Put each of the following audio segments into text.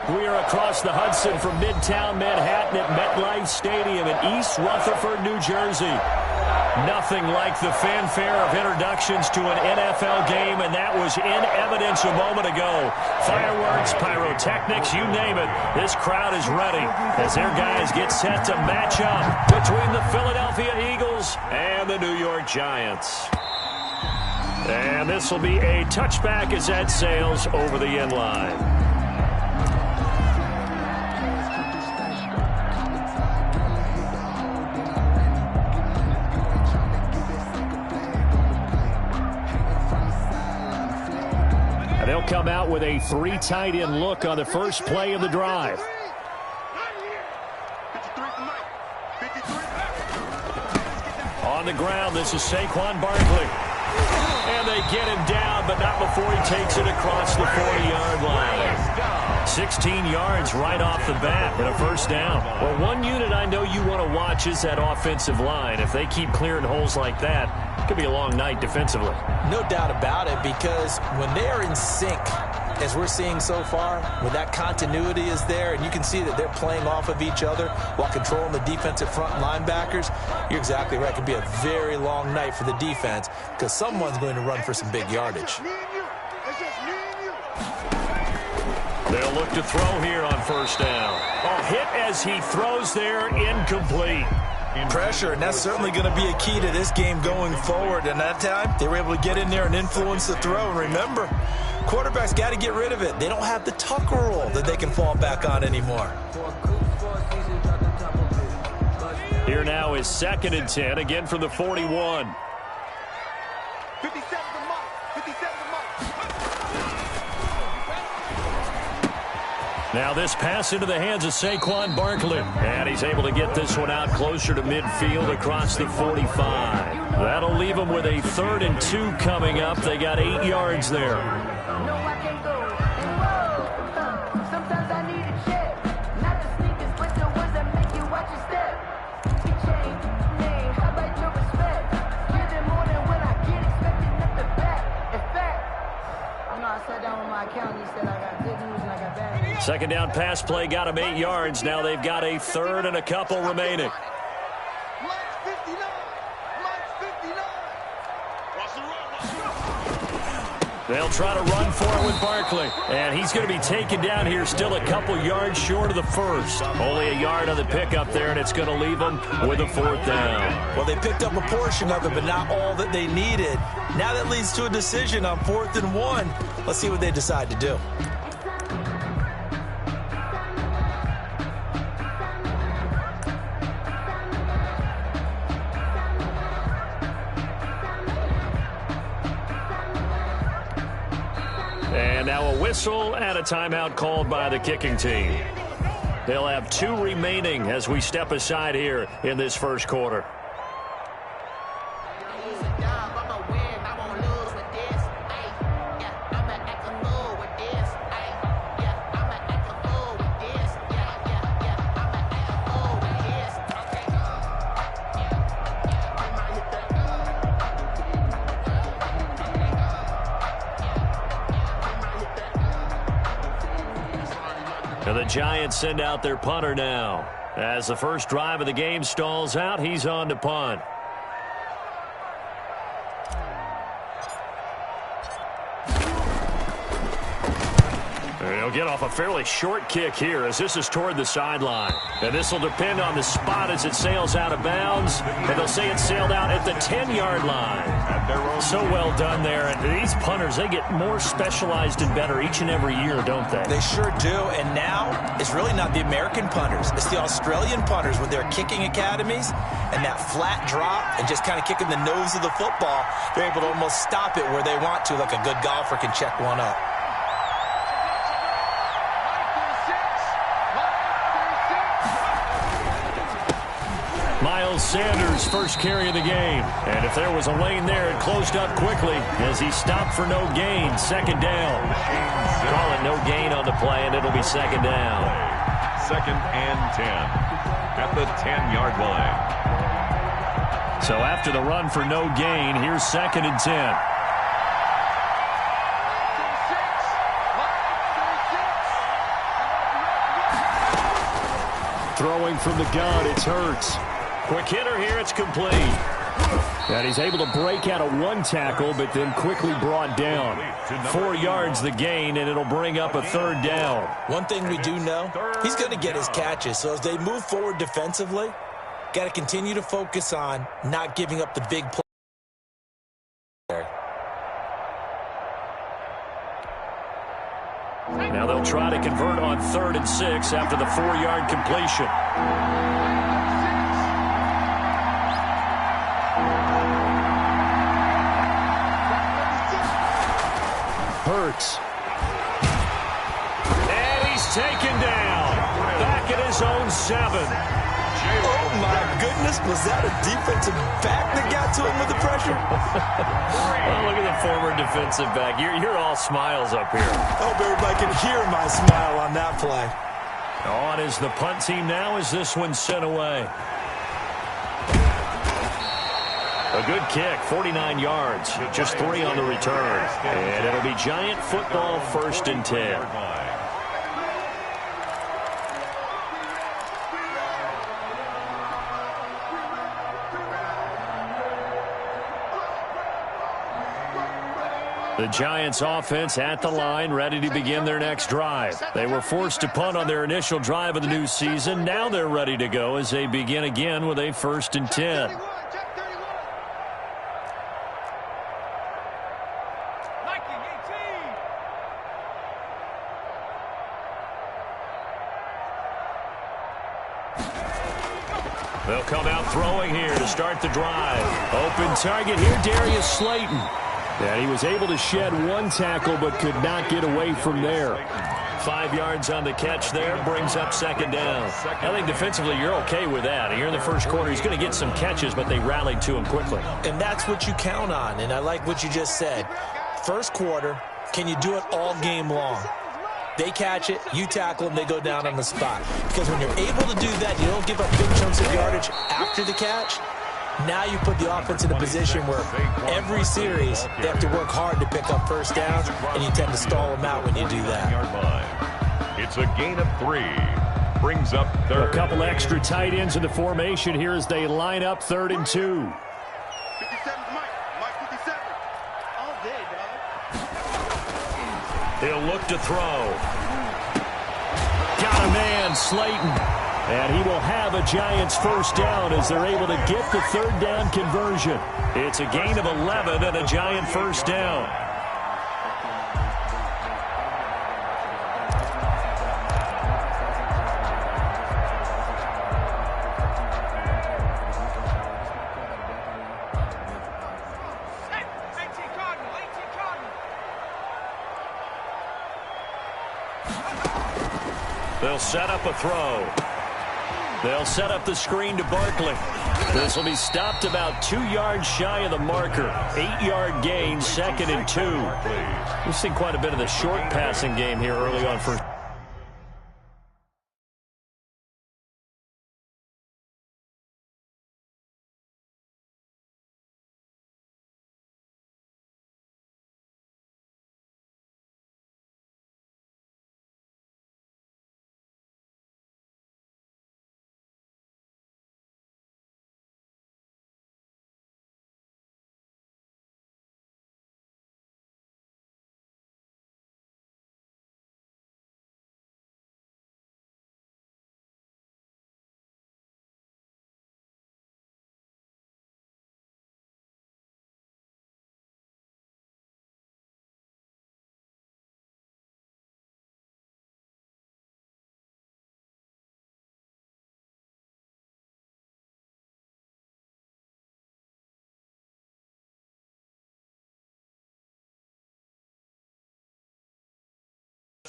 We are across the Hudson from Midtown Manhattan at MetLife Stadium in East Rutherford, New Jersey. Nothing like the fanfare of introductions to an NFL game, and that was in evidence a moment ago. Fireworks, pyrotechnics, you name it. This crowd is ready as their guys get set to match up between the Philadelphia Eagles and the New York Giants. And this will be a touchback as that sails over the end line. They'll come out with a 3 tight end look on the first play of the drive. On the ground, this is Saquon Barkley. And they get him down, but not before he takes it across the 40-yard line. 16 yards right off the bat and a first down. Well, one unit I know you want to watch is that offensive line. If they keep clearing holes like that, it could be a long night defensively. No doubt about it, because when they're in sync, as we're seeing so far, when that continuity is there and you can see that they're playing off of each other while controlling the defensive front linebackers, you're exactly right. It could be a very long night for the defense because someone's going to run for some big yardage. They'll look to throw here on first down. Oh, hit as he throws there, incomplete. Pressure, and that's certainly going to be a key to this game going forward. And that time, they were able to get in there and influence the throw. And remember, quarterbacks got to get rid of it. They don't have the Tucker rule that they can fall back on anymore. Here now is 2nd and 10, again from the 41. Now this pass into the hands of Saquon Barkley. And he's able to get this one out closer to midfield across the 45. That'll leave them with a 3rd and 2 coming up. They got 8 yards there. Second down pass play got him 8 yards. Now they've got a 3rd and a couple remaining. They'll try to run for it with Barkley. And he's going to be taken down here still a couple yards short of the first. Only a yard on the pickup there, and it's going to leave them with a 4th down. Well, they picked up a portion of it, but not all that they needed. Now that leads to a decision on 4th and 1. Let's see what they decide to do. And now a whistle and a timeout called by the kicking team. They'll have 2 remaining as we step aside here in this first quarter. And the Giants send out their punter now. As the first drive of the game stalls out, he's on to punt. He'll get off a fairly short kick here as this is toward the sideline. And this will depend on the spot as it sails out of bounds. And they'll say it sailed out at the 10-yard line. So well done there. And these punters, they get more specialized and better each and every year, don't they? They sure do. And now it's really not the American punters. It's the Australian punters with their kicking academies and that flat drop and just kind of kicking the nose of the football. They're able to almost stop it where they want to, like a good golfer can check one up. Miles Sanders first carry of the game. And if there was a lane there, it closed up quickly as he stopped for no gain. 2nd down. Call it no gain on the play, and it'll be 2nd down. 2nd and 10 at the 10-yard line. So after the run for no gain, here's 2nd and 10. Throwing from the gun, it's Hurts. Quick hitter here, it's complete. And he's able to break out of one tackle, but then quickly brought down. 4 yards the gain, and it'll bring up a third down. One thing we do know, he's going to get his catches. So as they move forward defensively, got to continue to focus on not giving up the big play. Now they'll try to convert on 3rd and 6 after the 4-yard completion. Hurts. And he's taken down. Back at his own 7. Oh, my goodness. Was that a defensive back that got to him with the pressure? Oh, look at the former defensive back. You're all smiles up here. I hope everybody can hear my smile on that play. On is the punt team now as this one's sent away. A good kick, 49 yards, just 3 on the return. And it'll be Giant football, 1st and 10. The Giants offense at the line, ready to begin their next drive. They were forced to punt on their initial drive of the new season. Now they're ready to go as they begin again with a 1st and 10. They'll come out throwing here to start the drive. Open target here, Darius Slayton. And he was able to shed one tackle but could not get away from there. 5 yards on the catch there, brings up 2nd down. I think defensively you're okay with that. Here in the first quarter, he's going to get some catches, but they rallied to him quickly. And that's what you count on, and I like what you just said. First quarter, can you do it all game long? They catch it, you tackle them, they go down on the spot. Because when you're able to do that, you don't give up big chunks of yardage after the catch. Now you put the offense in a position where every series they have to work hard to pick up first downs, and you tend to stall them out when you do that. It's a gain of 3. Brings up 3rd. A couple extra tight ends in the formation here as they line up 3rd and 2. 57, Mike 57. All day, dog. He'll look to throw. Got a man, Slayton. And he will have a Giants 1st down as they're able to get the 3rd down conversion. It's a gain of 11 and a Giant 1st down. They'll set up a throw. They'll set up the screen to Barkley. This will be stopped about 2 yards shy of the marker. 8-yard gain, 2nd and 2. We've seen quite a bit of the short passing game here early on for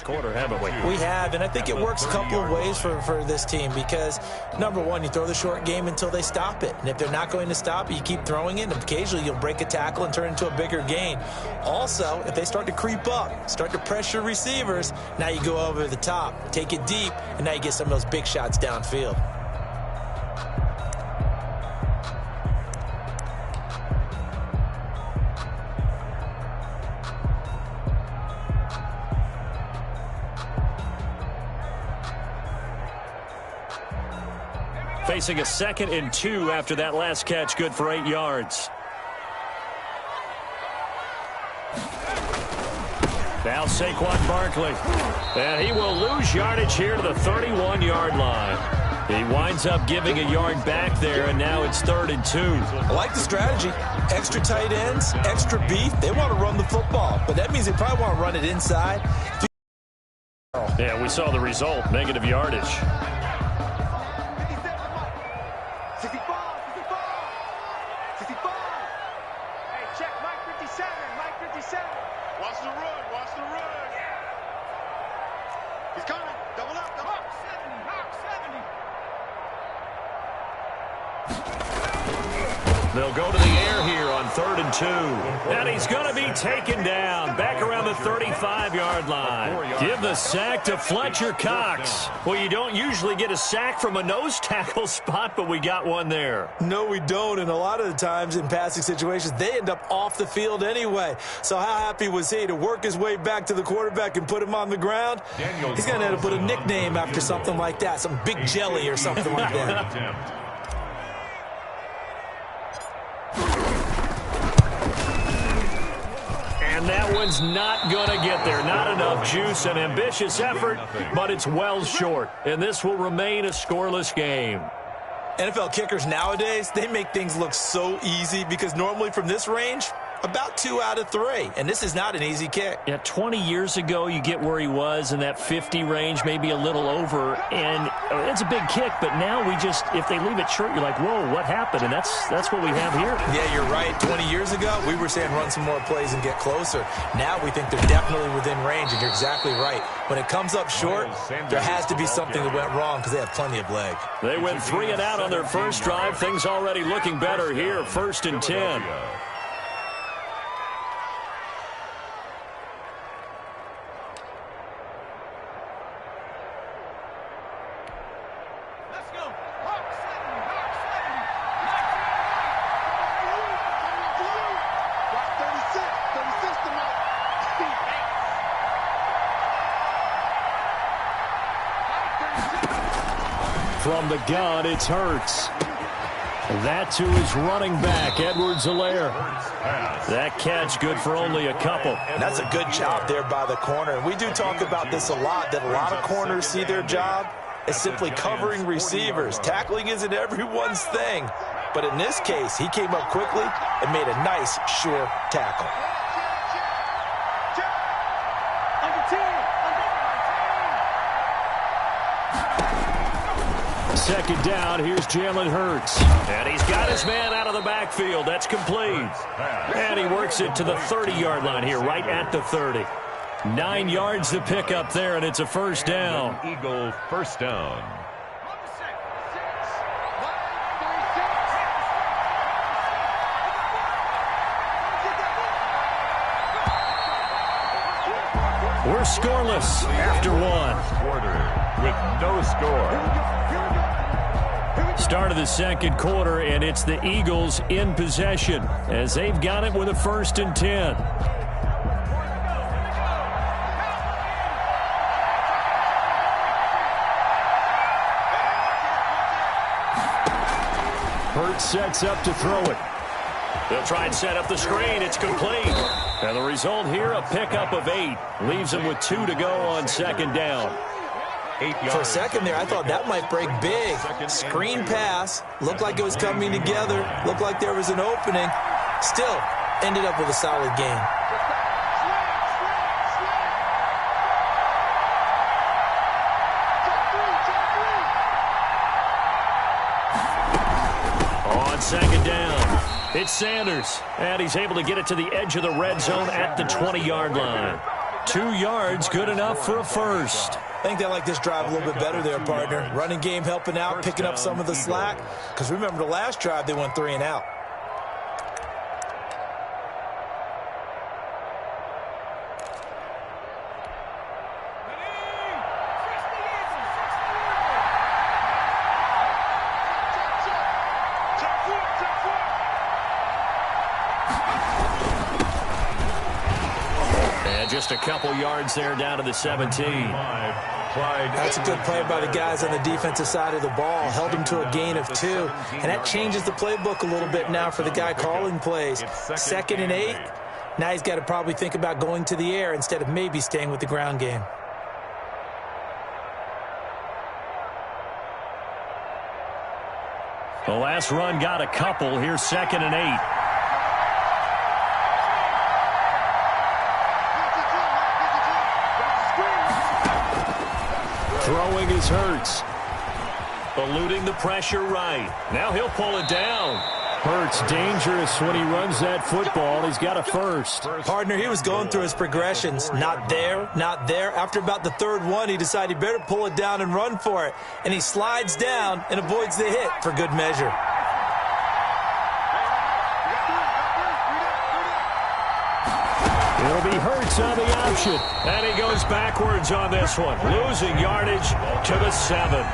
quarter, haven't we? We have, and I think it works a couple of ways for this team because, number one, you throw the short game until they stop it. And if they're not going to stop it, you keep throwing it, and occasionally you'll break a tackle and turn it into a bigger gain. Also, if they start to creep up, start to pressure receivers, now you go over the top, take it deep, and now you get some of those big shots downfield. Facing a 2nd and 2 after that last catch, good for 8 yards. Now Saquon Barkley. And he will lose yardage here to the 31-yard line. He winds up giving a yard back there, and now it's 3rd and 2. I like the strategy. Extra tight ends, extra beef. They want to run the football, but that means they probably want to run it inside. Yeah, we saw the result. Negative yardage. 65. Hey, check Mike 57. Mike 57. Watch the run. Watch the run. He's coming. Double up. Double up. 70. Hawk 70. They'll go to the air here on 3rd and 2. And he's going to be taken down back around the 35-yard line. Give the sack to Fletcher Cox. Well, you don't usually get a sack from a nose tackle spot, but we got one there. No, we don't, and a lot of the times in passing situations, they end up off the field anyway. So how happy was he to work his way back to the quarterback and put him on the ground? He's going to have to put a nickname after something like that, some Big Jelly or something like that. And that one's not going to get there. Not enough juice. An ambitious effort, but it's well short. And this will remain a scoreless game. NFL kickers nowadays, they make things look so easy because normally from this range, about 2 out of 3. And this is not an easy kick. Yeah, 20 years ago, you get where he was in that 50 range, maybe a little over. And it's a big kick, but now we just, if they leave it short, you're like, whoa, what happened? And that's what we have here. Yeah, you're right. 20 years ago, we were saying run some more plays and get closer. Now we think they're definitely within range, and you're exactly right. When it comes up short, there has to be something that went wrong because they have plenty of leg. They went 3 and out on their first drive. Things already looking better here. 1st and 10. From the gun, it's Hurts. That's who is running back, Edwards-Helaire. That catch good for only a couple. And that's a good job there by the corner. And we do talk about this a lot, that a lot of corners see their job as simply covering receivers. Tackling isn't everyone's thing. But in this case, he came up quickly and made a nice, sure tackle. Second down, here's Jalen Hurts. And he's got his man out of the backfield. That's complete. And he works it to the 30-yard line here, right at the 30. 9 yards to pick up there, and it's a first down. Eagle first down. We're scoreless after 1. Quarter with no score. Start of the second quarter, and it's the Eagles in possession as they've got it with a 1st and 10. Hurts sets up to throw it. They'll try and set up the screen. It's complete. And the result here, a pickup of 8. Leaves them with 2 to go on second down. For a second there, I thought that might break big. Screen pass. Looked like it was coming together. Looked like there was an opening. Still, ended up with a solid game. On second down, it's Sanders. And he's able to get it to the edge of the red zone at the 20-yard line. 2 yards, good enough for a first. I think they like this drive a little bit better there, partner. Running game helping out, picking up some of the slack. Because remember the last drive, they went 3 and out. And just a couple yards there down to the 17. applied. That's a good play by the guys on the defensive side of the ball. Held them to a gain of 2. And that changes the playbook a little bit now for the guy calling plays. 2nd and 8. Now he's got to probably think about going to the air instead of maybe staying with the ground game. The last run got a couple. Here's 2nd and 8. Throwing is Hurts. Eluding the pressure right. Now he'll pull it down. Hurts dangerous when he runs that football. He's got a first. Partner, he was going through his progressions. Not there, not there. After about the 3rd one, he decided he better pull it down and run for it. And he slides down and avoids the hit for good measure. It'll be Hurts on the option. And he goes backwards on this one. Losing yardage to the 7.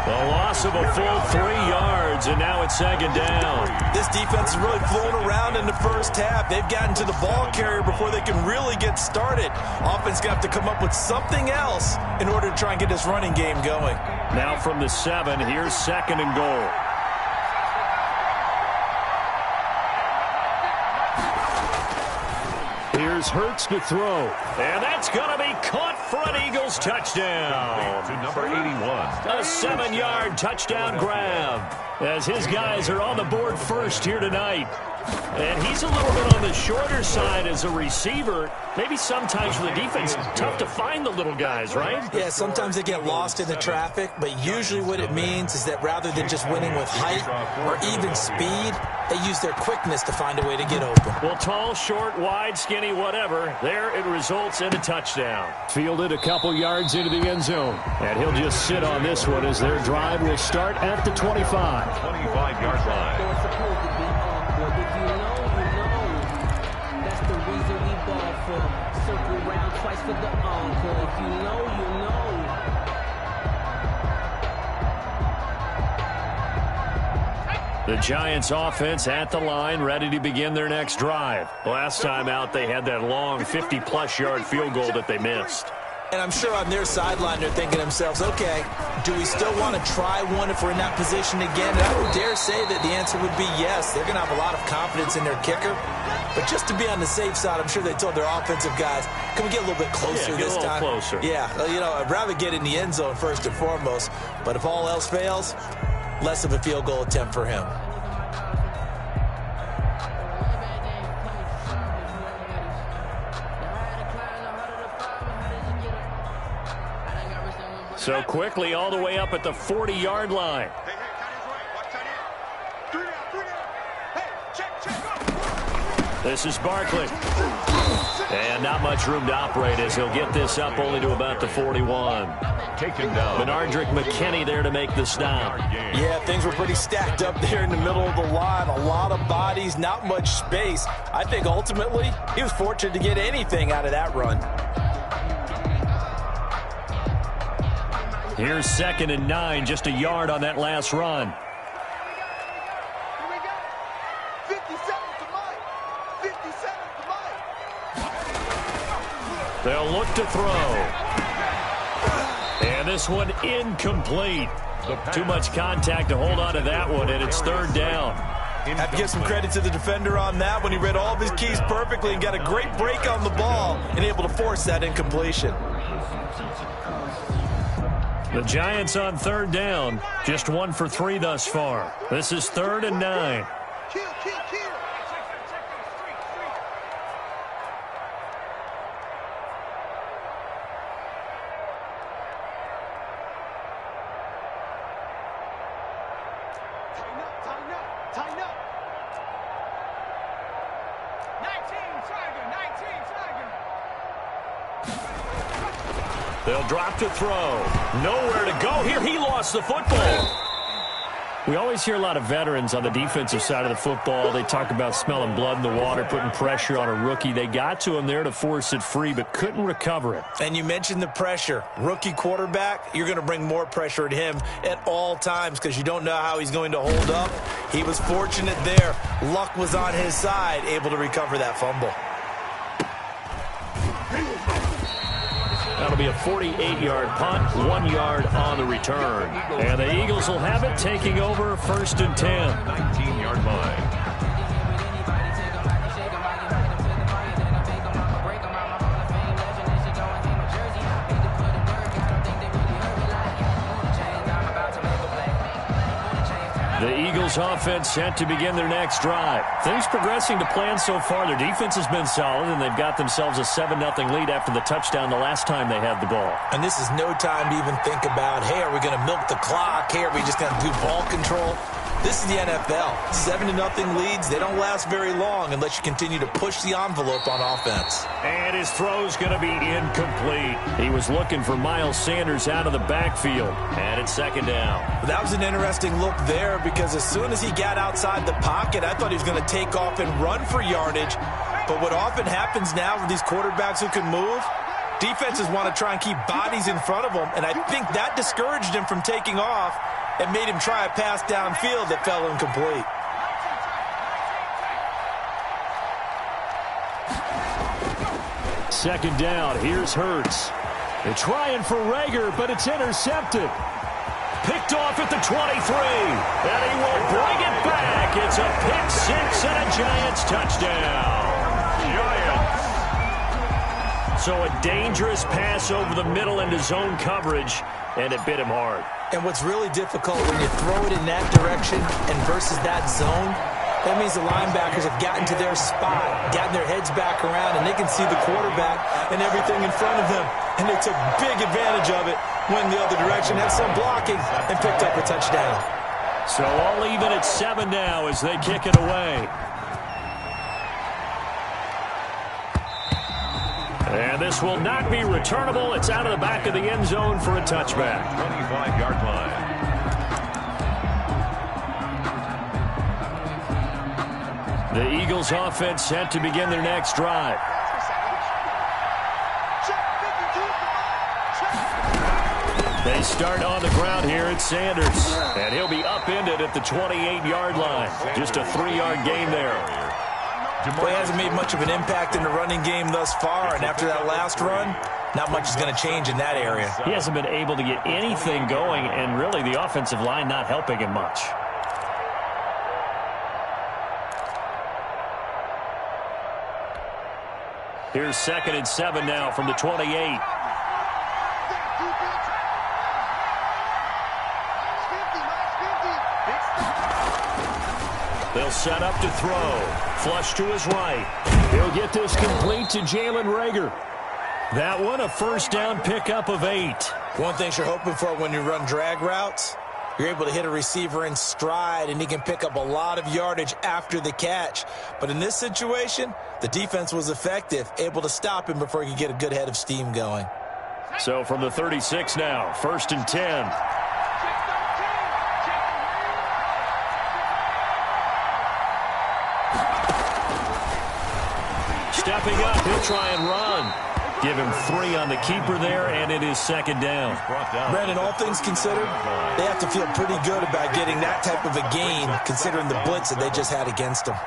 The loss of a full 3 yards, and now it's 2nd down. This defense is really flown around in the first half. They've gotten to the ball carrier before they can really get started. Offense got to come up with something else in order to try and get this running game going. Now from the 7, here's 2nd and goal. Here's Hurts to throw. And that's going to be caught for an Eagles touchdown. To number 81. A 7-yard touchdown grab as his guys are on the board first here tonight. And he's a little bit on the shorter side as a receiver. Maybe sometimes for the defense, tough to find the little guys, right? Yeah, sometimes they get lost in the traffic, but usually what it means is that rather than just winning with height or even speed, they use their quickness to find a way to get open. Well, tall, short, wide, skinny, whatever, there it results in a touchdown. Fielded a couple yards into the end zone. And he'll just sit on this one as their drive will start at the 25. 25-yard line. If you know, that's the reason we ball for. Circle round twice for the encore. If you know, you know. The Giants offense at the line, ready to begin their next drive. Last time out, they had that long 50-plus yard field goal that they missed. And I'm sure on their sideline they're thinking to themselves, okay, do we still want to try one if we're in that position again? And I would dare say that the answer would be yes. They're going to have a lot of confidence in their kicker. But just to be on the safe side, I'm sure they told their offensive guys, can we get a little bit closer this time? Closer. Yeah, you know, I'd rather get in the end zone first and foremost. But if all else fails, less of a field goal attempt for him. So quickly all the way up at the 40-yard line. Hey, Connie's right. Watch out here. 3 down. Hey, check. This is Barkley. And not much room to operate as he'll get this up only to about the 41. Taken down. Benardrick McKinney there to make the stop. Yeah, things were pretty stacked up there in the middle of the line. A lot of bodies, not much space. I think ultimately he was fortunate to get anything out of that run. Here's 2nd and 9, just a yard on that last run. Here we go. 57 to Mike. 57 to Mike. They'll look to throw. And this one incomplete. Too much contact to hold on to that one, and it's 3rd down. Have to give some credit to the defender on that when he read all of his keys perfectly and got a great break on the ball and able to force that incompletion. The Giants on 3rd down, just 1 for 3 thus far. This is 3rd and 9. Kill. Tighten up. 19 Tiger. They'll drop to throw. Nowhere to go here. He lost the football. We always hear a lot of veterans on the defensive side of the football. They talk about smelling blood in the water, putting pressure on a rookie. They got to him there to force it free, but couldn't recover it. And you mentioned the pressure. Rookie quarterback, you're going to bring more pressure at him at all times because you don't know how he's going to hold up. He was fortunate there. Luck was on his side, able to recover that fumble. That'll be a 48-yard punt, 1 yard on the return. And the Eagles will have it, taking over 1st and 10. 19-yard line. The Eagles offense set to begin their next drive. Things progressing to plan so far. Their defense has been solid, and they've got themselves a 7-0 lead after the touchdown the last time they had the ball. And this is no time to even think about, hey, are we going to milk the clock? Hey, are we just going to do ball control? This is the NFL. 7-0 leads, they don't last very long unless you continue to push the envelope on offense. And his throw's going to be incomplete. He was looking for Miles Sanders out of the backfield. And it's 2nd down. That was an interesting look there because as soon as he got outside the pocket, I thought he was going to take off and run for yardage. But what often happens now with these quarterbacks who can move, defenses want to try and keep bodies in front of them. And I think that discouraged him from taking off and made him try a pass downfield that fell incomplete. Second down, here's Hurts. They're trying for Rager, but it's intercepted. Picked off at the 23, and he will bring it back. It's a pick six and a Giants touchdown. Giants. So a dangerous pass over the middle into zone coverage, and it bit him hard. And what's really difficult when you throw it in that direction and versus that zone, that means the linebackers have gotten to their spot, gotten their heads back around, and they can see the quarterback and everything in front of them. And they took big advantage of it, went the other direction, had some blocking, and picked up a touchdown. So all even at 7 now as they kick it away. And this will not be returnable. It's out of the back of the end zone for a touchback. 25-yard line. The Eagles offense set to begin their next drive. They start on the ground here at Sanders. And he'll be upended at the 28-yard line. Just a 3-yard gain there. Well, he hasn't made much of an impact in the running game thus far, and after that last run, not much is going to change in that area. He hasn't been able to get anything going, and really the offensive line not helping him much. Here's 2nd and 7 now from the 28. They'll set up to throw. Flush to his right. He'll get this complete to Jalen Rager. That one, a 1st down pickup of 8. One thing you're hoping for when you run drag routes, you're able to hit a receiver in stride, and he can pick up a lot of yardage after the catch. But in this situation, the defense was effective, able to stop him before he could get a good head of steam going. So from the 36 now, 1st and 10. Stepping up, he'll try and run. Give him 3 on the keeper there, and it is 2nd down. Brandon, all things considered, they have to feel pretty good about getting that type of a gain, considering the blitz that they just had against them.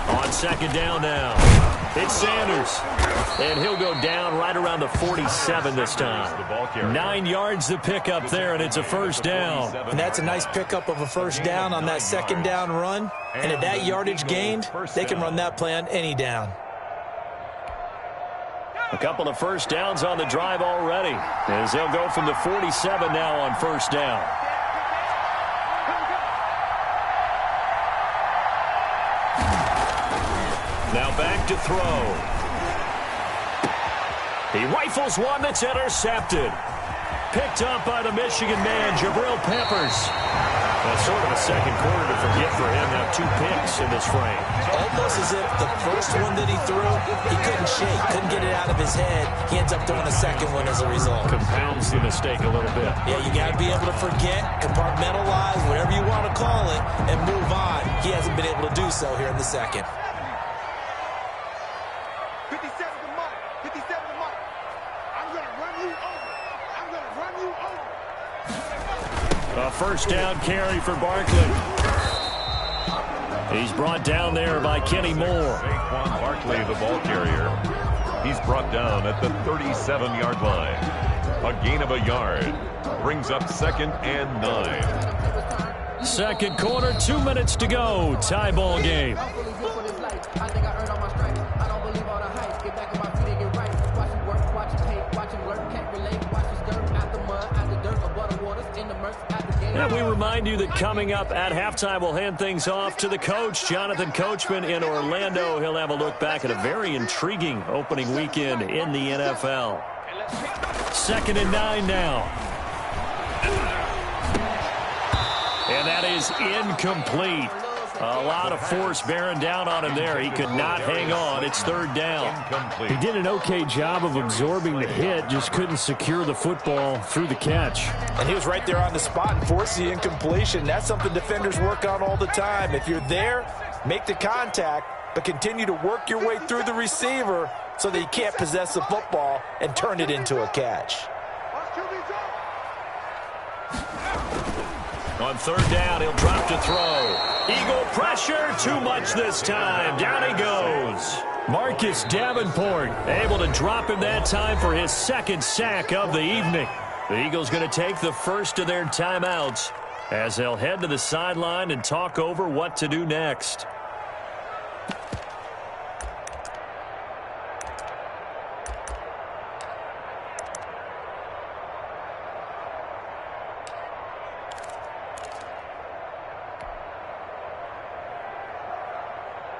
On 2nd down now, it's Sanders. And he'll go down right around the 47 this time. 9 yards to pick up there, and it's a 1st down. And that's a nice pickup of a 1st down on that 2nd down run. And at that yardage gained, they can run that play on any down. A couple of 1st downs on the drive already, as they'll go from the 47 now on 1st down. Now back to throw. He rifles one that's intercepted. Picked up by the Michigan man, Jabril Peppers. That's sort of a second quarter to forget for him. Now 2 picks in this frame. Almost as if the first one that he threw, he couldn't shake, couldn't get it out of his head. He ends up throwing the second one as a result. Compounds the mistake a little bit. Yeah, you got to be able to forget, compartmentalize, whatever you want to call it, and move on. He hasn't been able to do so here in the second. 57. A first down carry for Barkley. He's brought down there by Kenny Moore. Saquon Barkley, the ball carrier. He's brought down at the 37-yard line. A gain of a yard. Brings up 2nd and 9. Second quarter, 2 minutes to go. Tie ball game. And we remind you that coming up at halftime, we'll hand things off to the coach, Jonathan Coachman in Orlando. He'll have a look back at a very intriguing opening weekend in the NFL. 2nd and 9 now. And that is incomplete. A lot of force bearing down on him there. He could not hang on. It's 3rd down. He did an okay job of absorbing the hit, just couldn't secure the football through the catch. And he was right there on the spot and forced the incompletion. That's something defenders work on all the time. If you're there, make the contact, but continue to work your way through the receiver so that he can't possess the football and turn it into a catch. On 3rd down, he'll drop to throw. Eagle pressure, too much this time. Down he goes. Marcus Davenport able to drop him that time for his 2nd sack of the evening. The Eagles going to take the first of their timeouts as they'll head to the sideline and talk over what to do next.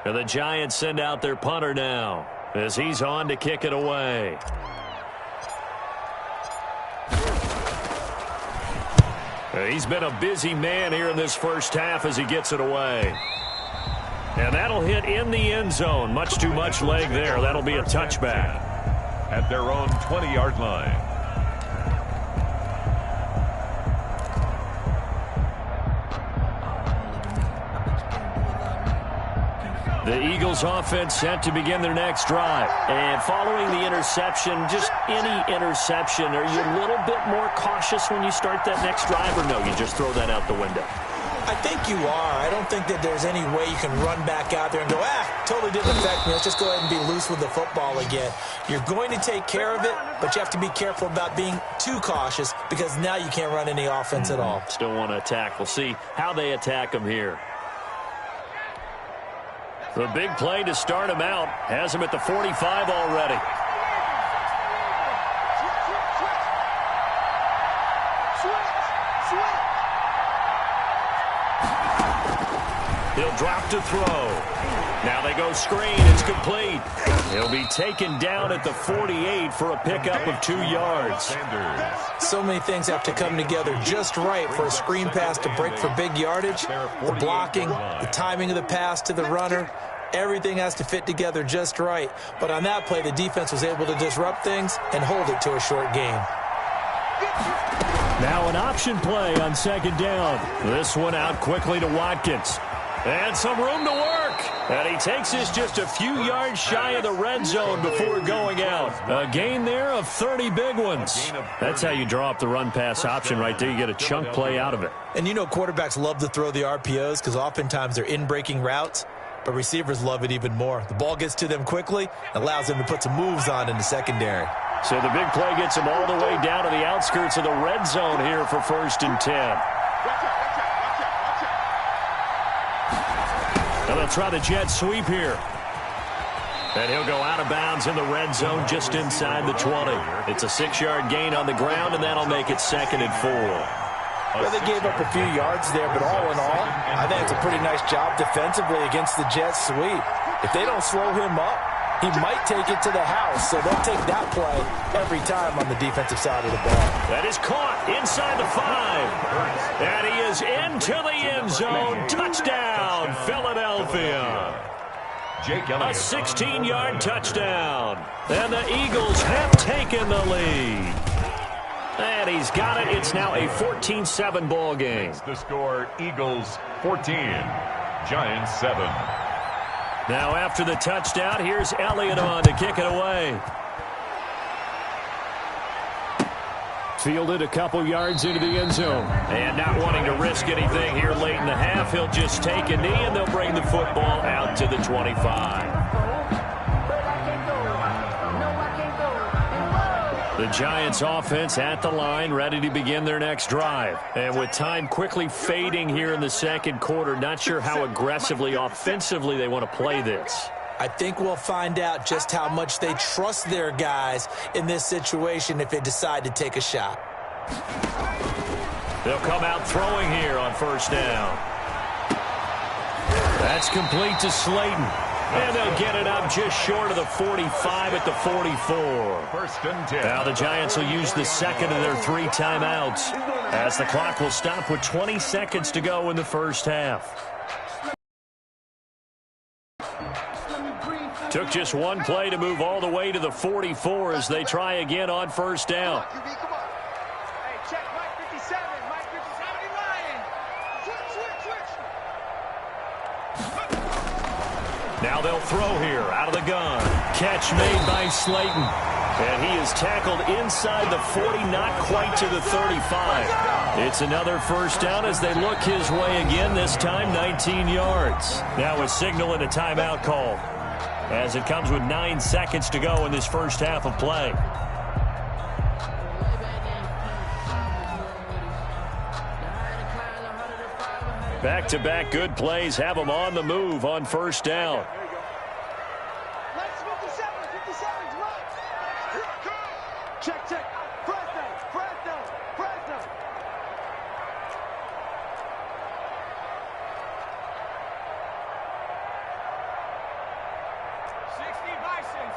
And the Giants send out their punter now as he's on to kick it away. He's been a busy man here in this first half as he gets it away. And that'll hit in the end zone. Much too much leg there. That'll be a touchback. At their own 20-yard line. The Eagles offense set to begin their next drive. And following the interception, just any interception, are you a little bit more cautious when you start that next drive, or no, you just throw that out the window? I think you are. I don't think that there's any way you can run back out there and go, totally didn't affect me. Let's just go ahead and be loose with the football again. You're going to take care of it, but you have to be careful about being too cautious because now you can't run any offense at all. Still want to attack. We'll see how they attack him here. The big play to start him out has him at the 45 already. He'll drop to throw. Now they go screen. It's complete. He'll be taken down at the 48 for a pickup of 2 yards. So many things have to come together just right for a screen pass to break for big yardage. The blocking, the timing of the pass to the runner, everything has to fit together just right. But on that play, the defense was able to disrupt things and hold it to a short gain. Now an option play on 2nd down. This one out quickly to Watkins. And some room to work. And he takes this just a few yards shy of the red zone before going out. A gain there of 30 big ones. That's how you draw up the run-pass option right there. You get a chunk play out of it. And you know quarterbacks love to throw the RPOs because oftentimes they're in-breaking routes. But receivers love it even more. The ball gets to them quickly, allows them to put some moves on in the secondary. So the big play gets him all the way down to the outskirts of the red zone here for 1st and 10. Now they'll try the jet sweep here. And he'll go out of bounds in the red zone just inside the 20. It's a 6-yard gain on the ground, and that'll make it 2nd and 4. Well, they gave up a few yards there, but all in all, I think it's a pretty nice job defensively against the jet sweep. If they don't slow him up, he might take it to the house, so they'll take that play every time on the defensive side of the ball. That is caught inside the 5. And he is into the end zone. Touchdown, Philadelphia. A 16-yard touchdown. And the Eagles have taken the lead. And he's got it. It's now a 14-7 ball game. The score, Eagles 14, Giants 7. Now after the touchdown, here's Elliott on to kick it away. Fielded a couple yards into the end zone. And not wanting to risk anything here late in the half, he'll just take a knee, and they'll bring the football out to the 25. The Giants offense at the line, ready to begin their next drive. And with time quickly fading here in the second quarter, not sure how aggressively, offensively they want to play this. I think we'll find out just how much they trust their guys in this situation if they decide to take a shot. They'll come out throwing here on first down. That's complete to Slayton. And they'll get it up just short of the 45 at the 44. First and 10. Now the Giants will use the second of their 3 timeouts as the clock will stop with 20 seconds to go in the first half. Took just one play to move all the way to the 44 as they try again on first down. Hey, check Mike 57. Mike 57 line. Switch. Now they'll throw here out of the gun. Catch made by Slayton. And he is tackled inside the 40, not quite to the 35. It's another first down as they look his way again, this time 19 yards. Now a signal and a timeout call as it comes with 9 seconds to go in this first half of play. Back-to-back good plays have them on the move on first down. Check. Fresno. 60 Bison.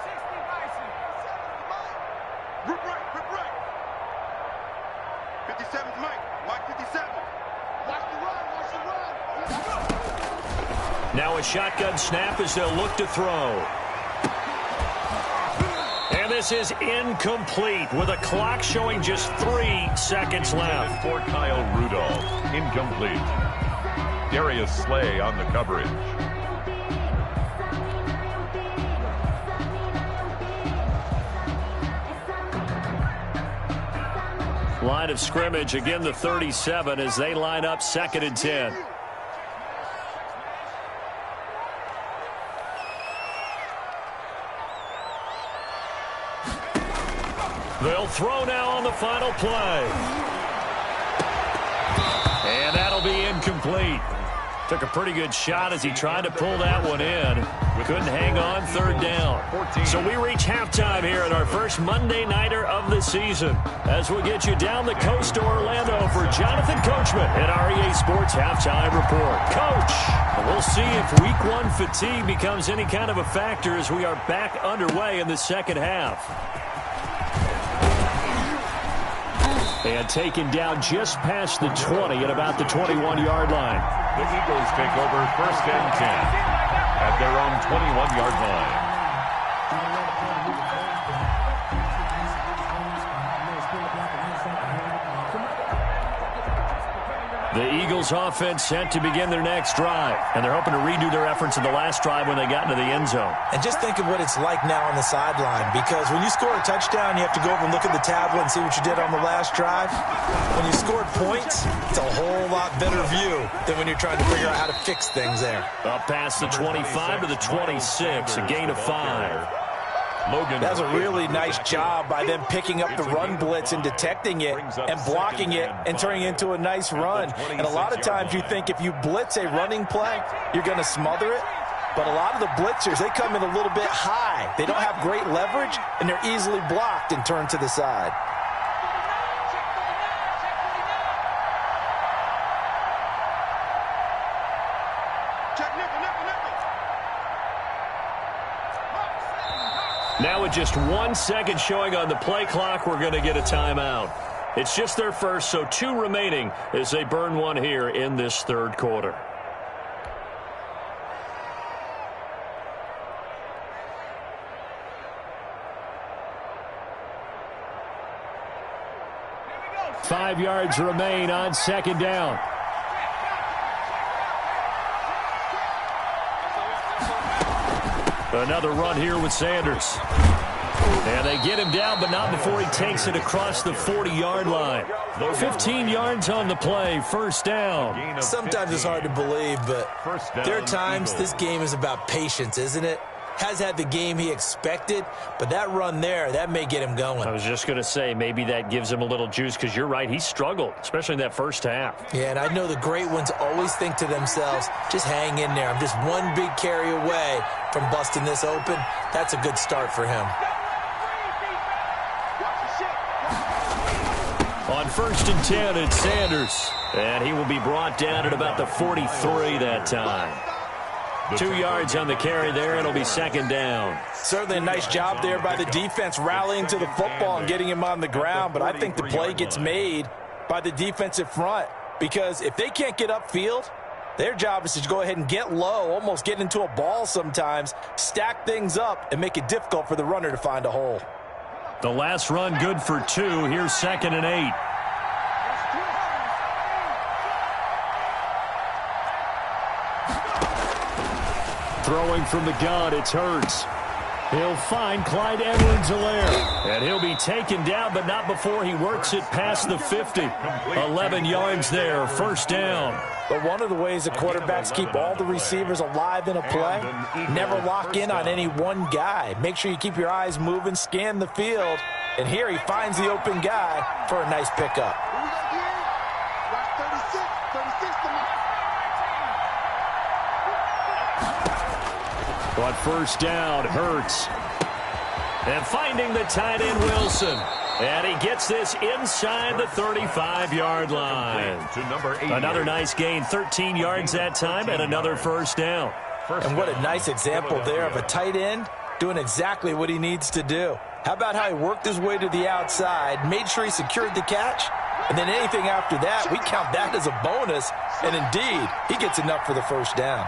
Rip right. 57's Mike 57. Watch the run. Let's go. Now a shotgun snap as they'll look to throw. And this is incomplete with a clock showing just 3 seconds left. For Kyle Rudolph, incomplete. Darius Slay on the coverage. Line of scrimmage, again the 37 as they line up 2nd and 10. They'll throw now on the final play. And that'll be incomplete. Took a pretty good shot as he tried to pull that one in. Couldn't hang on, 3rd down. So we reach halftime here at our first Monday Nighter of the season. As we'll get you down the coast to Orlando for Jonathan Coachman at our EA Sports Halftime Report. Coach, we'll see if Week 1 fatigue becomes any kind of a factor as we are back underway in the second half. And taken down just past the 20 at about the 21-yard line. The Eagles take over 1st and 10 at their own 21-yard line. The Eagles offense set to begin their next drive, and they're hoping to redo their efforts in the last drive when they got into the end zone. And just think of what it's like now on the sideline, because when you score a touchdown, you have to go over and look at the tablet and see what you did on the last drive. When you scored points, it's a whole lot better view than when you're trying to figure out how to fix things there. Up past the 25 to the 26, a gain of 5. That was a really nice job by them picking up the run blitz and detecting it and blocking it and turning it into a nice run. And a lot of times you think if you blitz a running play, you're going to smother it. But a lot of the blitzers, they come in a little bit high. They don't have great leverage, and they're easily blocked and turned to the side. Now with just 1 second showing on the play clock, we're going to get a timeout. It's just their first, so 2 remaining as they burn one here in this 3rd quarter. Here we go. 5 yards remain on 2nd down. Another run here with Sanders. And they get him down, but not before he takes it across the 40-yard line. 15 yards on the play, first down. Sometimes it's hard to believe, but there are times this game is about patience, isn't it? Has had the game he expected, but that run there, that may get him going. I was just going to say, maybe that gives him a little juice, because you're right, he struggled, especially in that first half. Yeah, and I know the great ones always think to themselves, just hang in there. I'm just one big carry away from busting this open. That's a good start for him. On 1st and 10, it's Sanders. And he will be brought down at about the 43 that time. 2 yards on the carry there. It'll be second down. Certainly a nice job there by the defense rallying to the football and getting him on the ground. But I think the play gets made by the defensive front. Because if they can't get upfield, their job is to go ahead and get low, almost get into a ball sometimes, stack things up, and make it difficult for the runner to find a hole. The last run good for 2. Here's 2nd and 8. Throwing from the gun, it's Hurts. He'll find Clyde Edwards-Helaire. And he'll be taken down, but not before he works it past the 50. 11 yards there, first down. But one of the ways that quarterbacks keep all the receivers alive in a play, never lock in on any one guy. Make sure you keep your eyes moving, scan the field, and here he finds the open guy for a nice pickup. On first down, Hurts. And finding the tight end, Wilson. And he gets this inside the 35-yard line. Another nice gain, 13 yards that time, and another first down. And what a nice example there of a tight end doing exactly what he needs to do. How about how he worked his way to the outside, made sure he secured the catch, and then anything after that, we count that as a bonus. And indeed, he gets enough for the first down.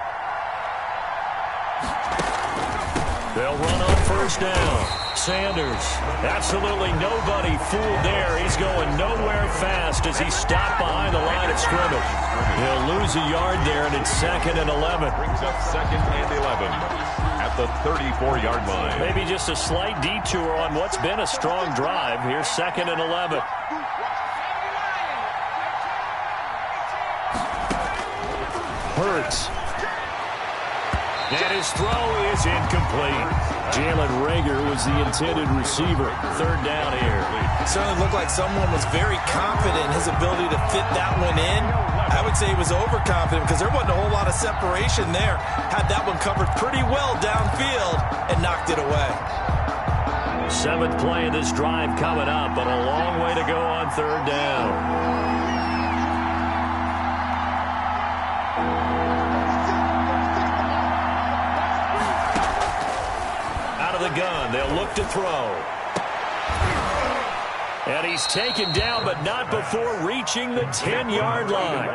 They'll run on first down. Sanders, absolutely nobody fooled there. He's going nowhere fast as he's stopped behind the line of scrimmage. He'll lose a yard there, and it's 2nd and 11. Brings up 2nd and 11 at the 34-yard line. Maybe just a slight detour on what's been a strong drive. Here's 2nd and 11. Hurts. And his throw is incomplete. Jalen Reagor was the intended receiver. Third down here. It certainly looked like someone was very confident in his ability to fit that one in. I would say he was overconfident because there wasn't a whole lot of separation there. Had that one covered pretty well downfield and knocked it away. 7th play of this drive coming up, but a long way to go on third down. The gun. They'll look to throw. And he's taken down, but not before reaching the 10-yard line.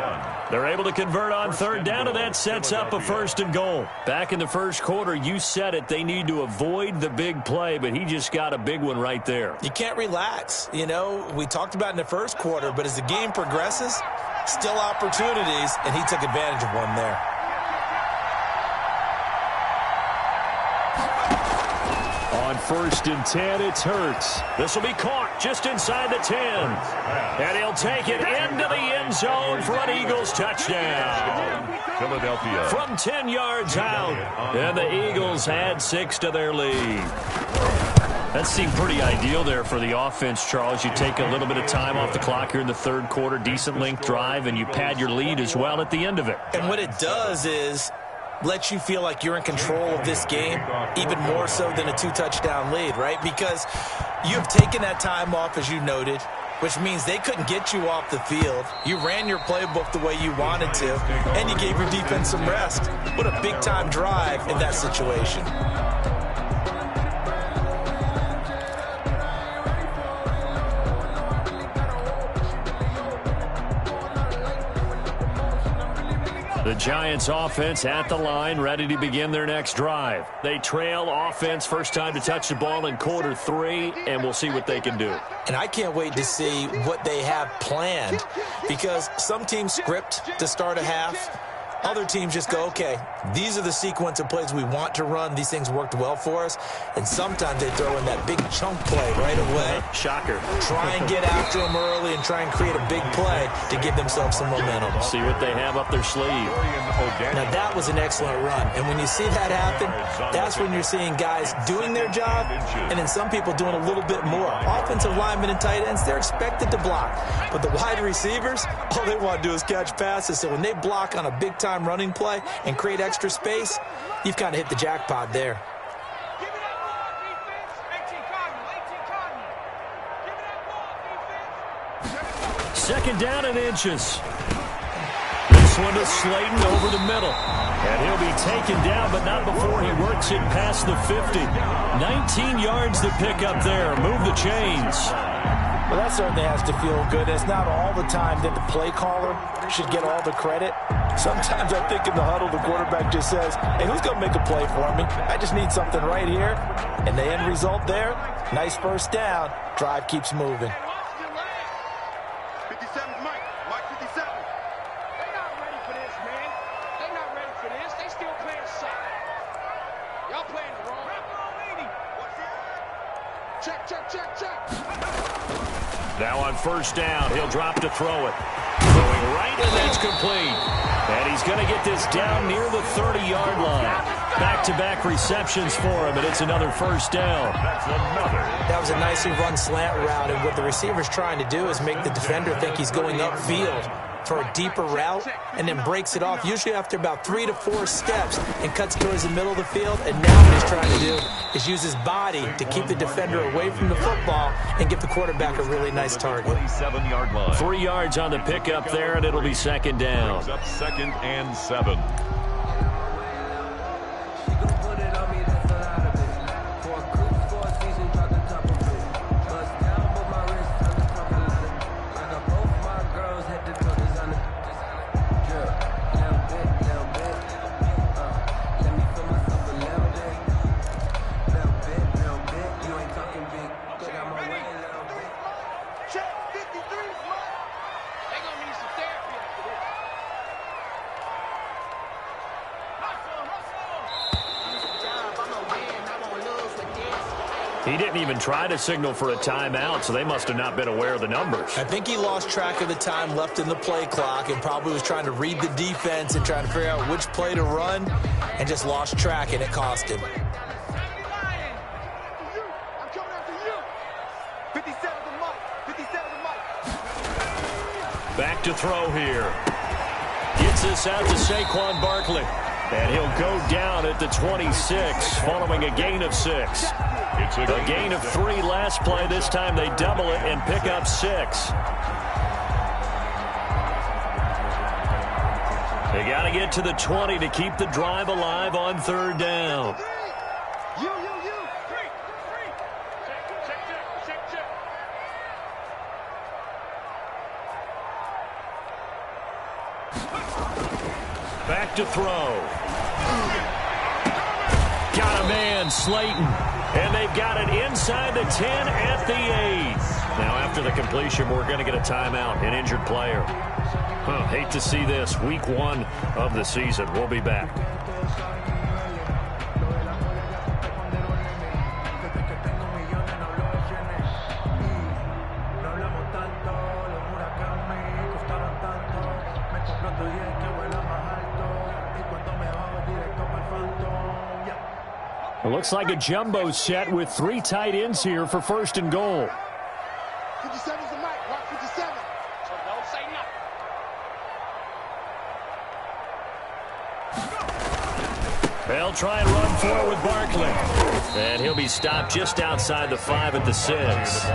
They're able to convert on third down, and that sets up a 1st and goal. Back in the first quarter, you said it, they need to avoid the big play, but he just got a big one right there. You can't relax. You know, we talked about in the first quarter, but as the game progresses, still opportunities, and he took advantage of one there. On 1st and 10, it's Hurts. This will be caught just inside the 10. And he'll take it into the end zone for an Eagles touchdown. Philadelphia. From 10 yards out. And the Eagles add 6 to their lead. That seemed pretty ideal there for the offense, Charles. You take a little bit of time off the clock here in the third quarter, decent length drive, and you pad your lead as well at the end of it. And what it does is lets you feel like you're in control of this game, even more so than a 2-touchdown lead, right? Because you have taken that time off, as you noted, which means they couldn't get you off the field. You ran your playbook the way you wanted to, and you gave your defense some rest. What a big-time drive in that situation. The Giants offense at the line, ready to begin their next drive. They trail offense, first time to touch the ball in quarter 3, and we'll see what they can do. And I can't wait to see what they have planned, because some teams script to start a half, Other teams just go, okay, these are the sequence of plays we want to run. These things worked well for us. And sometimes they throw in that big chunk play right away. Shocker. Try and get after them early and try and create a big play to give themselves some momentum. See what they have up their sleeve. Now, that was an excellent run. And when you see that happen, that's when you're seeing guys doing their job and then some people doing a little bit more. Offensive linemen and tight ends, they're expected to block. But the wide receivers, all they want to do is catch passes. So when they block on a big-time running play and create extra space, you've kind of hit the jackpot there. Second down and inches. This one is Slayton over the middle. And he'll be taken down, but not before he works it past the 50. 19 yards to pick up there. Move the chains. Well, that certainly has to feel good. It's not all the time that the play caller should get all the credit. Sometimes I think in the huddle, the quarterback just says, hey, who's going to make a play for me? I just need something right here. And the end result there, nice first down. Drive keeps moving. 57's Mike. Mike 57. They're not ready for this, man. They're not ready for this. They still playing soccer. Y'all playing the wrong. Check, check, check, check. Now on first down, he'll drop to throw it. Throwing right, and that's complete. And he's going to get this down near the 30-yard line. Back-to-back receptions for him, and it's another first down. That's another. That was a nicely run slant route, and what the receiver's trying to do is make the defender think he's going upfield for a deeper route and then breaks it off, usually after about 3 to 4 steps, and cuts towards the middle of the field. And now what he's trying to do is use his body to keep the defender away from the football and give the quarterback a really nice target. 27-yard line. 3 yards on the pickup there, and it'll be second down. Brings up 2nd and 7. He didn't even try to signal for a timeout, so they must have not been aware of the numbers. I think he lost track of the time left in the play clock and probably was trying to read the defense and trying to figure out which play to run and just lost track, and it cost him. Back to throw here. Gets this out to Saquon Barkley. And he'll go down at the 26, following a gain of 6. It's a gain of 3 last play. This time they double it and pick up 6. They got to get to the 20 to keep the drive alive on third down. Back to throw. Got a man, Slayton. And they've got it inside the 10 at the 8. Now, after the completion, we're going to get a timeout, an injured player. Hate to see this. Week 1 of the season. We'll be back. It looks like a jumbo set with 3 tight ends here for first and goal. 57's the mic. Mark 57. So don't say nothing. They'll try and run forward with Barkley. And he'll be stopped just outside the 5 at the 6.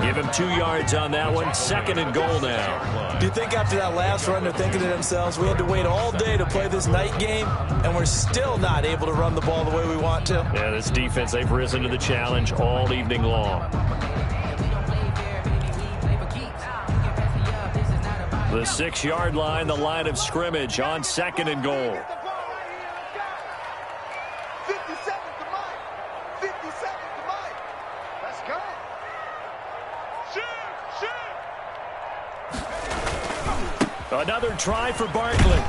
Give him 2 yards on that one. Second and goal now. Do you think after that last run they're thinking to themselves, we had to wait all day to play this night game, and we're still not able to run the ball the way we want to? Yeah, this defense, they've risen to the challenge all evening long. The 6-yard line, the line of scrimmage on second and goal. 57's the mic. 57's the mic. Let's go. Shoot. Another try for Barkley.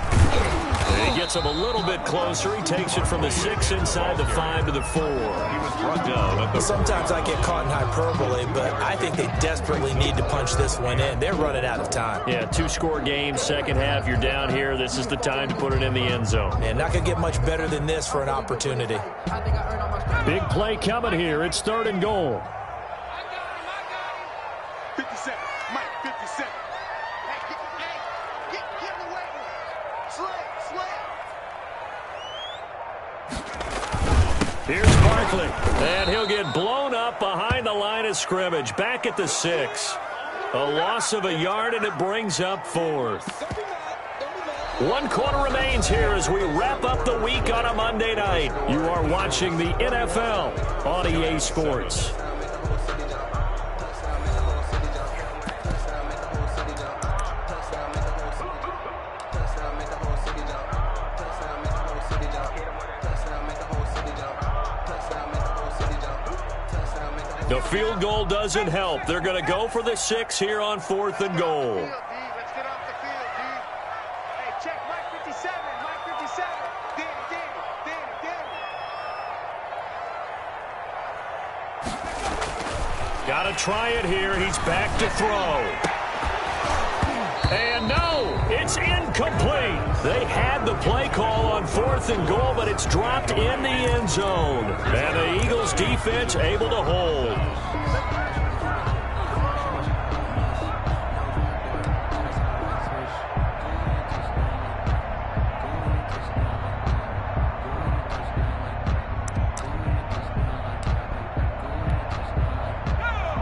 He gets him a little bit closer. He takes it from the 6 inside the 5 to the 4. He was brought down at the... Sometimes I get caught in hyperbole, but I think they desperately need to punch this one in. They're running out of time. Yeah, 2-score game, second half, you're down here. This is the time to put it in the end zone. And not going to get much better than this for an opportunity. Big play coming here. It's 3rd and goal. 57. Mike, 57. Hey, get away. Slam. Here's Barkley, and he'll get blown up behind the line of scrimmage. Back at the 6. A loss of a yard, and it brings up 4th. 1 quarter remains here as we wrap up the week on a Monday night. You are watching the NFL on EA Sports. The field goal doesn't help. They're going to go for the 6 here on 4th and goal. Let's get off the field, dude. Hey, check Mike 57. Mike 57. Danny. Got to try it here. He's back to throw. And no, it's incomplete. They had the play call on 4th and goal, but it's dropped in the end zone. And the Eagles defense able to hold.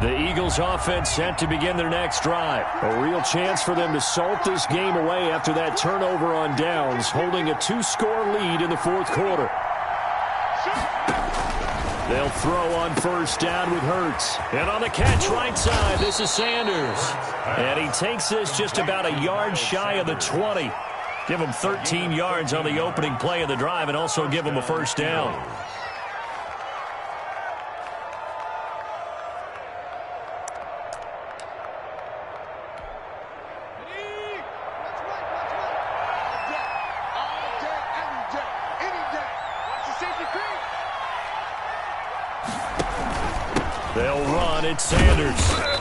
The Eagles offense set to begin their next drive. A real chance for them to salt this game away after that turnover on downs, holding a 2-score lead in the 4th quarter. They'll throw on 1st down with Hurts. And on the catch right side, this is Sanders. And he takes this just about a yard shy of the 20. Give him 13 yards on the opening play of the drive and also give him a 1st down. They'll run. It's Sanders.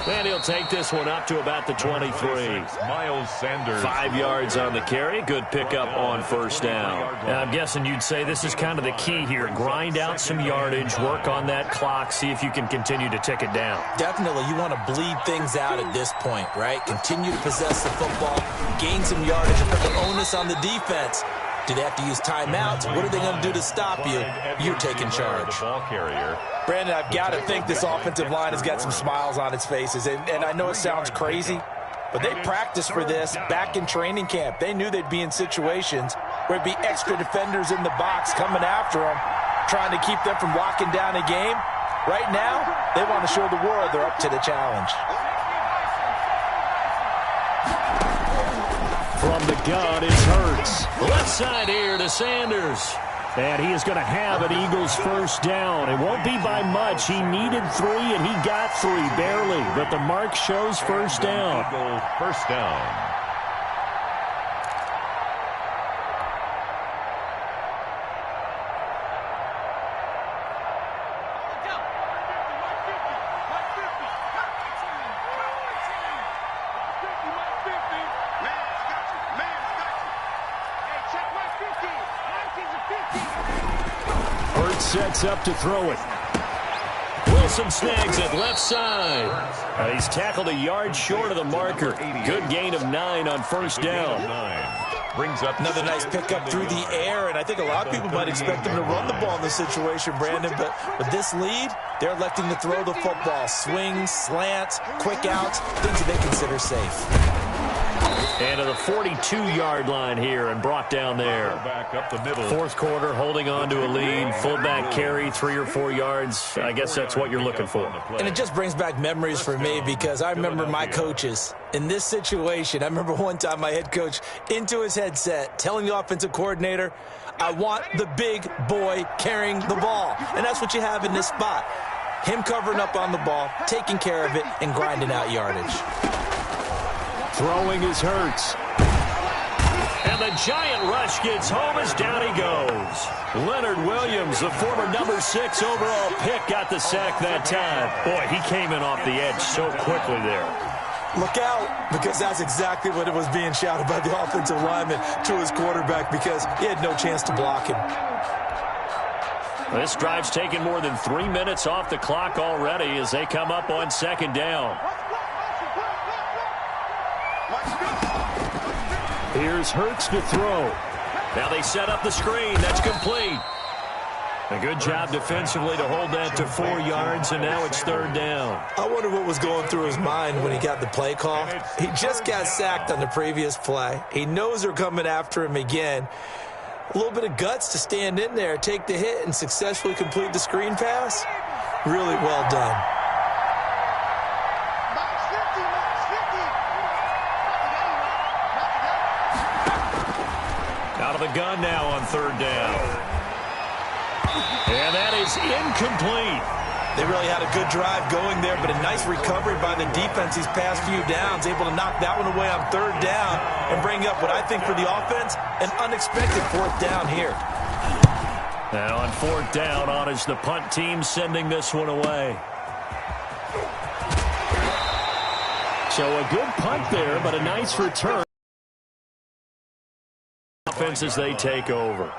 And he'll take this one up to about the 23. Miles Sanders. 5 yards on the carry. Good pickup on 1st down. Now, I'm guessing you'd say this is kind of the key here. Grind out some yardage. Work on that clock. See if you can continue to tick it down. Definitely, you want to bleed things out at this point, right? Continue to possess the football, gain some yardage, and put the onus on the defense. Do they have to use timeouts? What are they going to do to stop you? You're taking charge. Ball carrier. Brandon, I've got to think this offensive line has got some smiles on its faces. And I know it sounds crazy, but they practiced for this back in training camp. They knew they'd be in situations where it'd be extra defenders in the box coming after them, trying to keep them from locking down a game. Right now, they want to show the world they're up to the challenge. From the gun, it's Hurts. Left side here to Sanders. And he is going to have an Eagles 1st down. It won't be by much. He needed 3, and he got 3, barely. But the mark shows 1st down. Eagle 1st down. Sets up to throw it. Wilson snags it left side. He's tackled a yard short of the marker. Good gain of 9 on 1st down. Brings up another nice pickup through the air, and I think a lot of people might expect them to run the ball in this situation, Brandon, but with this lead, they're electing to throw the football. Swings, slants, quick outs, things that they consider safe. And to the 42-yard line here and brought down there. Back up the middle. 4th quarter, holding on to a lead. Fullback carry, 3 or 4 yards. I guess that's what you're looking for. And it just brings back memories for me because I remember my coaches in this situation. I remember one time my head coach into his headset telling the offensive coordinator, I want the big boy carrying the ball. And that's what you have in this spot. Him covering up on the ball, taking care of it, and grinding out yardage. Throwing is Hurts. And And the giant rush gets home as down he goes. Leonard Williams, the former number 6 overall pick, got the sack that time. Boy, he came in off the edge so quickly there. Look out, because that's exactly what it was being shouted by the offensive lineman to his quarterback, because he had no chance to block him. This drive's taken more than 3 minutes off the clock already as they come up on second down. Here's Hurts to throw. Now they set up the screen. That's complete. A good job defensively to hold that to 4 yards, and now it's third down. I wonder what was going through his mind when he got the play call. He just got sacked on the previous play. He knows they're coming after him again. A little bit of guts to stand in there, take the hit, and successfully complete the screen pass. Really well done. Out of the gun now on third down. And that is incomplete. They really had a good drive going there, but a nice recovery by the defense these past few downs, able to knock that one away on third down and bring up what I think for the offense, an unexpected fourth down here. Now on fourth down, on is the punt team sending this one away. So a good punt there, but a nice return. Offense as they take over.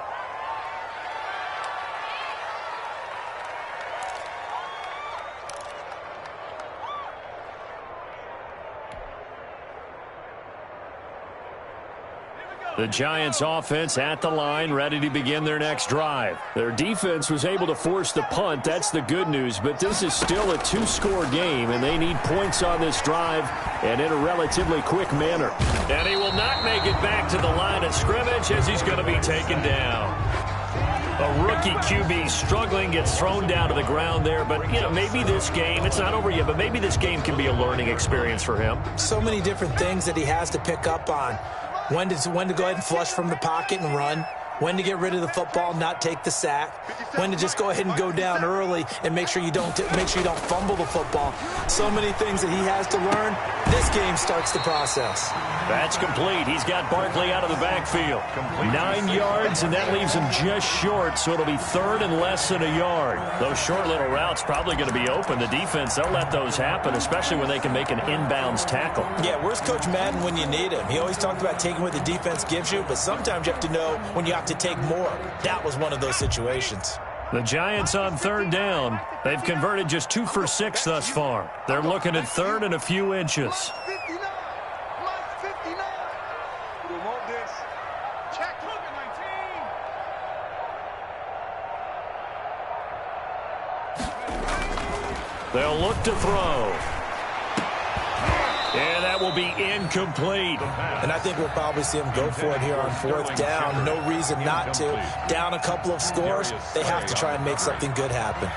The Giants offense at the line, ready to begin their next drive. Their defense was able to force the punt. That's the good news, but this is still a 2-score game, and they need points on this drive and in a relatively quick manner. And he will not make it back to the line of scrimmage as he's going to be taken down. A rookie QB struggling, gets thrown down to the ground there, but, you know, maybe this game, it's not over yet, but maybe this game can be a learning experience for him. So many different things that he has to pick up on. When to go ahead and flush from the pocket and run. When to get rid of the football, not take the sack. When to just go ahead and go down early and make sure you don't fumble the football. So many things that he has to learn. This game starts the process. That's complete. He's got Barkley out of the backfield. 9 yards, and that leaves him just short, so it'll be third and less than a yard. Those short little routes probably going to be open. The defense, they'll let those happen, especially when they can make an inbounds tackle. Yeah, where's Coach Madden when you need him? He always talked about taking what the defense gives you, but sometimes you have to know when you have to take more. That was one of those situations. The Giants on third down. They've converted just 2 for 6 thus far. They're looking at third and a few inches. They'll look to throw. And that will be incomplete. And I think we'll probably see him go for it here on fourth down. No reason not to. Down a couple of scores, they have to try and make something good happen.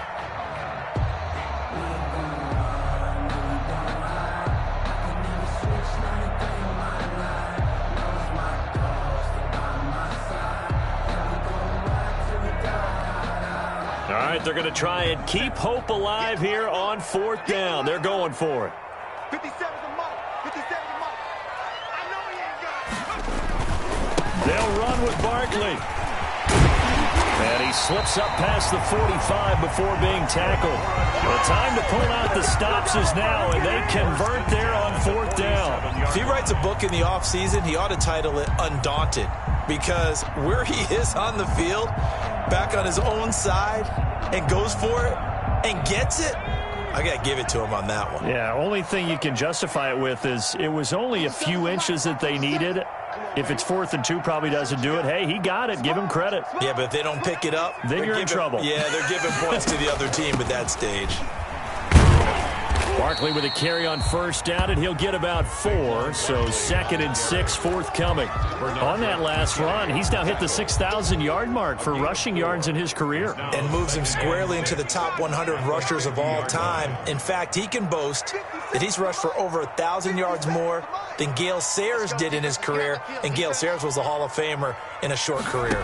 All right, they're going to try and keep hope alive here on fourth down. They're going for it. 57's a mark. 57's a mark. I know he ain't got it. They'll run with Barkley. And he slips up past the 45 before being tackled. The time to pull out the stops is now, and they convert there on fourth down. If he writes a book in the offseason, he ought to title it Undaunted, because where he is on the field, back on his own side, and goes for it and gets it, I got to give it to him on that one. Yeah, only thing you can justify it with is it was only a few inches that they needed. If it's 4th and 2, probably doesn't do it. Hey, he got it. Give him credit. Yeah, but if they don't pick it up, then you're in trouble. Yeah, they're giving points to the other team at that stage. Barkley with a carry on first down, and he'll get about 4, so 2nd and 6 forthcoming. On that last run, he's now hit the 6,000-yard mark for rushing yards in his career. And moves him squarely into the top 100 rushers of all time. In fact, he can boast that he's rushed for over 1,000 yards more than Gale Sayers did in his career, and Gale Sayers was a Hall of Famer in a short career.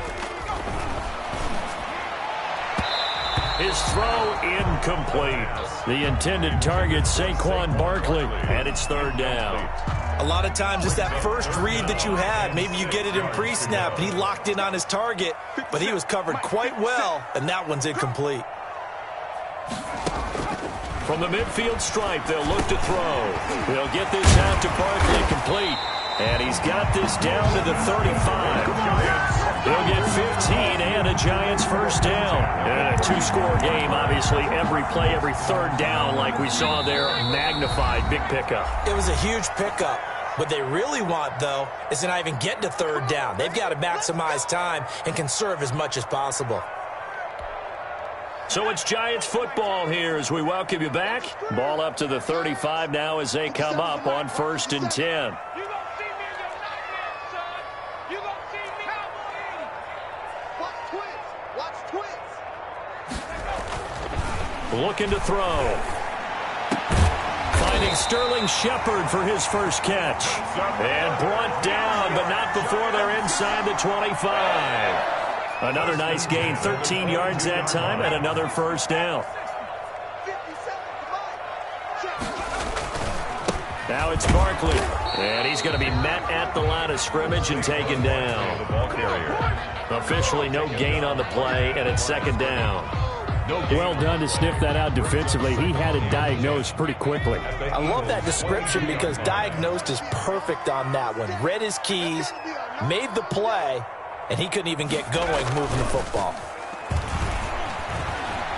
His throw incomplete. The intended target, Saquon Barkley, and it's third down. A lot of times it's that first read that you had. Maybe you get it in pre-snap, and he locked in on his target, but he was covered quite well, and that one's incomplete. From the midfield stripe, they'll look to throw. They'll get this out to Barkley, complete. And he's got this down to the 35. They'll get 15 and a Giants first down. And a two-score game, obviously, every play, every third down, like we saw there, magnified, big pickup. It was a huge pickup. What they really want, though, is to not even get to third down. They've got to maximize time and conserve as much as possible. So it's Giants football here as we welcome you back. Ball up to the 35 now as they come up on 1st and 10. Looking to throw. Finding Sterling Shepard for his first catch. And brought down, but not before they're inside the 25. Another nice gain, 13 yards that time, and another first down. Now it's Barkley, and he's going to be met at the line of scrimmage and taken down. The ball carrier. Officially no gain on the play, and it's second down. Well done to sniff that out defensively. He had it diagnosed pretty quickly. I love that description because diagnosed is perfect on that one. Read his keys, made the play, and he couldn't even get going moving the football.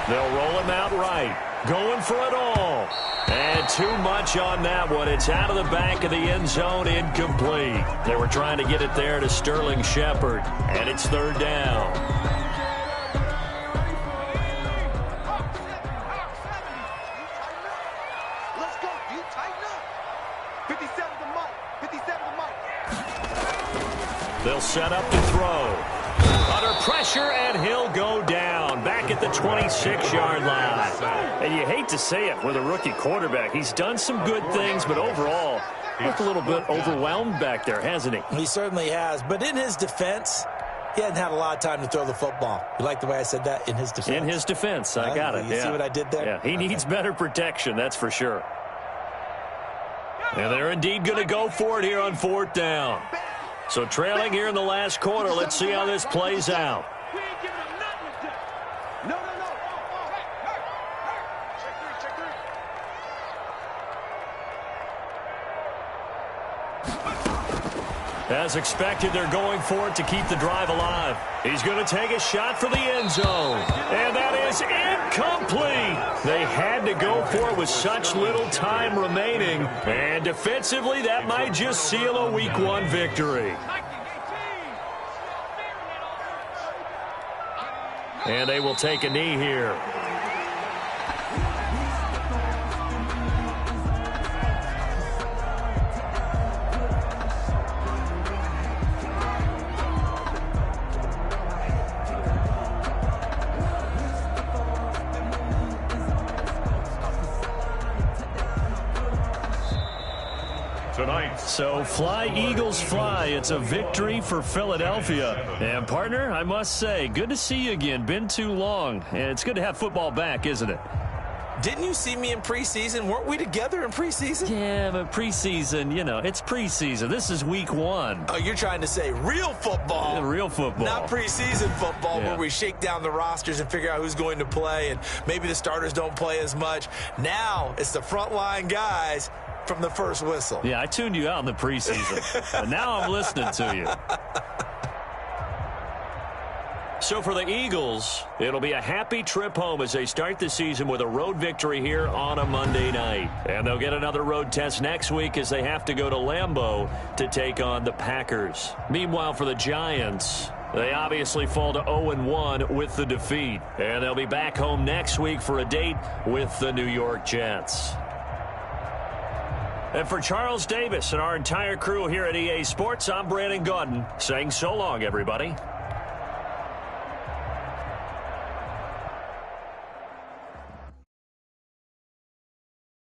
They'll roll him out right. Going for it all. And too much on that one. It's out of the back of the end zone, incomplete. They were trying to get it there to Sterling Shepard, and it's third down. They'll set up to throw. Under pressure, and he'll go down. Back at the 26-yard line. And you hate to say it with a rookie quarterback. He's done some good things, but overall, looked a little bit overwhelmed back there, hasn't he? He certainly has. But in his defense, he hasn't had a lot of time to throw the football. You like the way I said that? In his defense? In his defense. I got it. You see what I did there? Yeah, he needs better protection, that's for sure. And they're indeed going to go for it here on 4th down. So trailing here in the last quarter, let's see how this plays out. As expected, they're going for it to keep the drive alive. He's going to take a shot for the end zone. And that is incomplete. They had to go for it with such little time remaining. And defensively, that might just seal a Week 1 victory. And they will take a knee here. So fly, Eagles, fly. It's a victory for Philadelphia. And, partner, I must say, good to see you again. Been too long. And it's good to have football back, isn't it? Didn't you see me in preseason? Weren't we together in preseason? Yeah, but preseason, you know, it's preseason. This is Week 1. Oh, you're trying to say real football. Yeah, real football. Not preseason football where we shake down the rosters and figure out who's going to play, and maybe the starters don't play as much. Now it's the frontline guys from the first whistle. Yeah, I tuned you out in the preseason. But now I'm listening to you. So for the Eagles, it'll be a happy trip home as they start the season with a road victory here on a Monday night. And they'll get another road test next week as they have to go to Lambeau to take on the Packers. Meanwhile, for the Giants, they obviously fall to 0-1 with the defeat. And they'll be back home next week for a date with the New York Jets. And for Charles Davis and our entire crew here at EA Sports, I'm Brandon Gaudin saying so long, everybody.